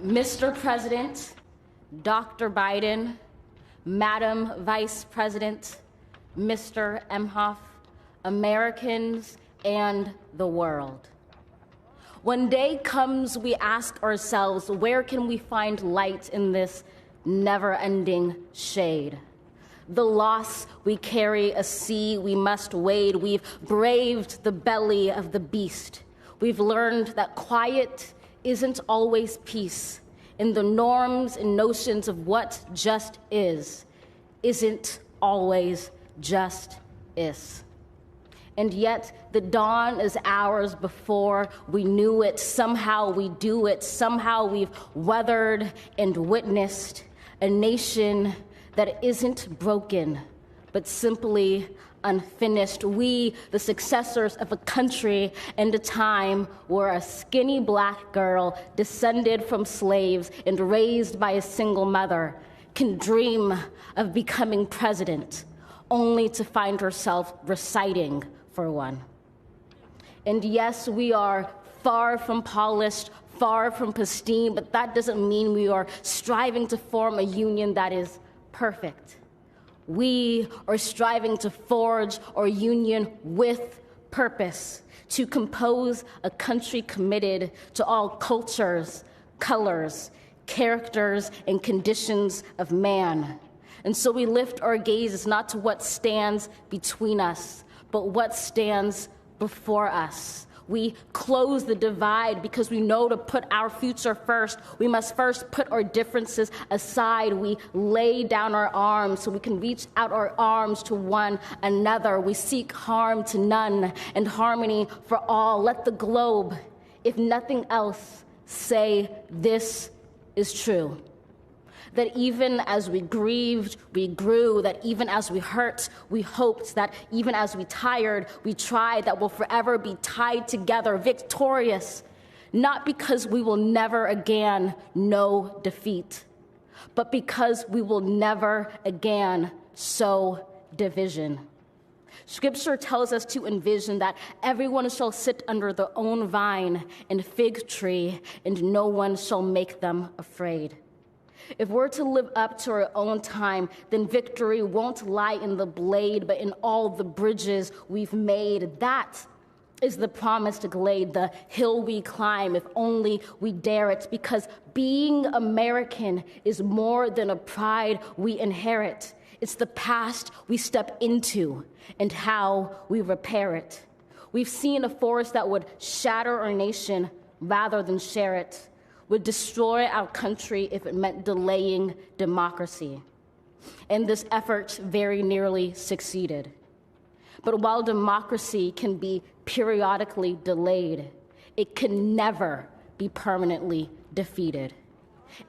Mr. President, Dr. Biden, Madam Vice President, Mr. Emhoff, Americans, and the world. When day comes, we ask ourselves, where can we find light in this never-ending shade? The loss we carry, a sea we must wade. We've braved the belly of the beast. We've learned that quiet isn't always peace, and the norms and notions of what just isn't always just is. And yet the dawn is ours before we knew it. Somehow we do it. Somehow we've weathered and witnessed a nation that isn't broken, but simply unfinished. We, the successors of a country and a time where a skinny black girl descended from slaves and raised by a single mother can dream of becoming president, only to find herself reciting for one. And yes, we are far from polished, far from pristine, but that doesn't mean we are striving to form a union that is perfect. We are striving to forge our union with purpose, to compose a country committed to all cultures, colors, characters, and conditions of man. And so we lift our gazes not to what stands between us, but what stands before us. We close the divide because we know to put our future first, we must first put our differences aside. We lay down our arms so we can reach out our arms to one another. We seek harm to none and harmony for all. Let the globe, if nothing else, say this is true. That even as we grieved, we grew, that even as we hurt, we hoped, that even as we tired, we tried, that we'll forever be tied together, victorious, not because we will never again know defeat, but because we will never again sow division. Scripture tells us to envision that everyone shall sit under their own vine and fig tree, and no one shall make them afraid. If we're to live up to our own time, then victory won't lie in the blade, but in all the bridges we've made. That is the promised glade, the hill we climb, if only we dare it, because being American is more than a pride we inherit. It's the past we step into and how we repair it. We've seen a force that would shatter our nation rather than share it, would destroy our country if it meant delaying democracy. And this effort very nearly succeeded. But while democracy can be periodically delayed, it can never be permanently defeated.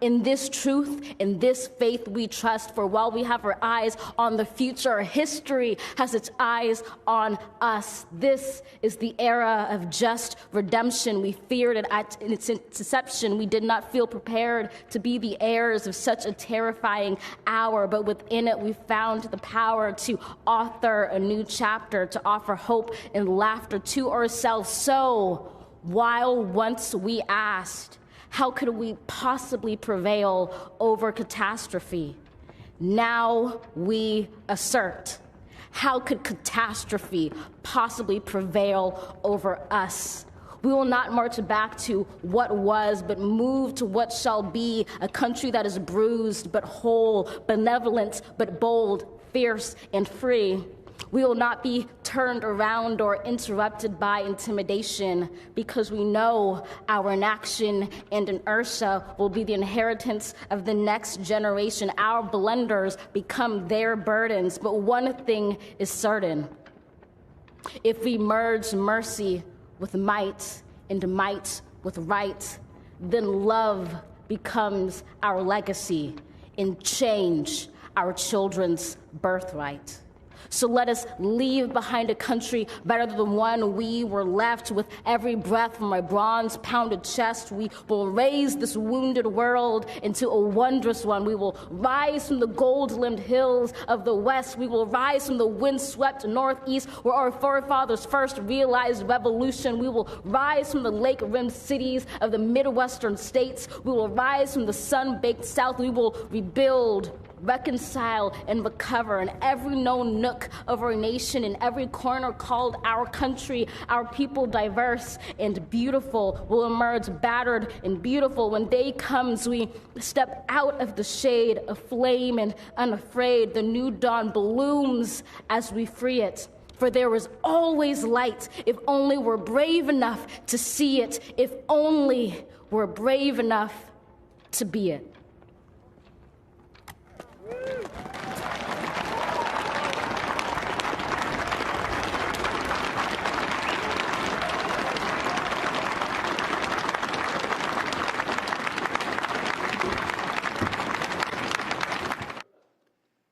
In this truth, in this faith we trust, for while we have our eyes on the future, history has its eyes on us. This is the era of just redemption. We feared it at its inception. We did not feel prepared to be the heirs of such a terrifying hour, but within it we found the power to author a new chapter, to offer hope and laughter to ourselves. So, while once we asked, how could we possibly prevail over catastrophe? Now we assert, how could catastrophe possibly prevail over us? We will not march back to what was, but move to what shall be, a country that is bruised but whole, benevolent but bold, fierce and free. We will not be turned around or interrupted by intimidation, because we know our inaction and inertia will be the inheritance of the next generation. Our blunders become their burdens. But one thing is certain: if we merge mercy with might and might with right, then love becomes our legacy and change our children's birthright. So let us leave behind a country better than the one we were left. With every breath from my bronze-pounded chest, we will raise this wounded world into a wondrous one. We will rise from the gold-limbed hills of the West. We will rise from the wind-swept Northeast, where our forefathers first realized revolution. We will rise from the lake-rimmed cities of the Midwestern states. We will rise from the sun-baked South. We will rebuild, reconcile, and recover in every known nook of our nation, in every corner called our country. Our people, diverse and beautiful, will emerge battered and beautiful. When day comes, we step out of the shade, aflame and unafraid. The new dawn blooms as we free it. For there is always light, if only we're brave enough to see it, if only we're brave enough to be it.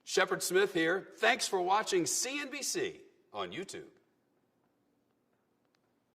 Shepard Smith here. Thanks for watching CNBC on YouTube.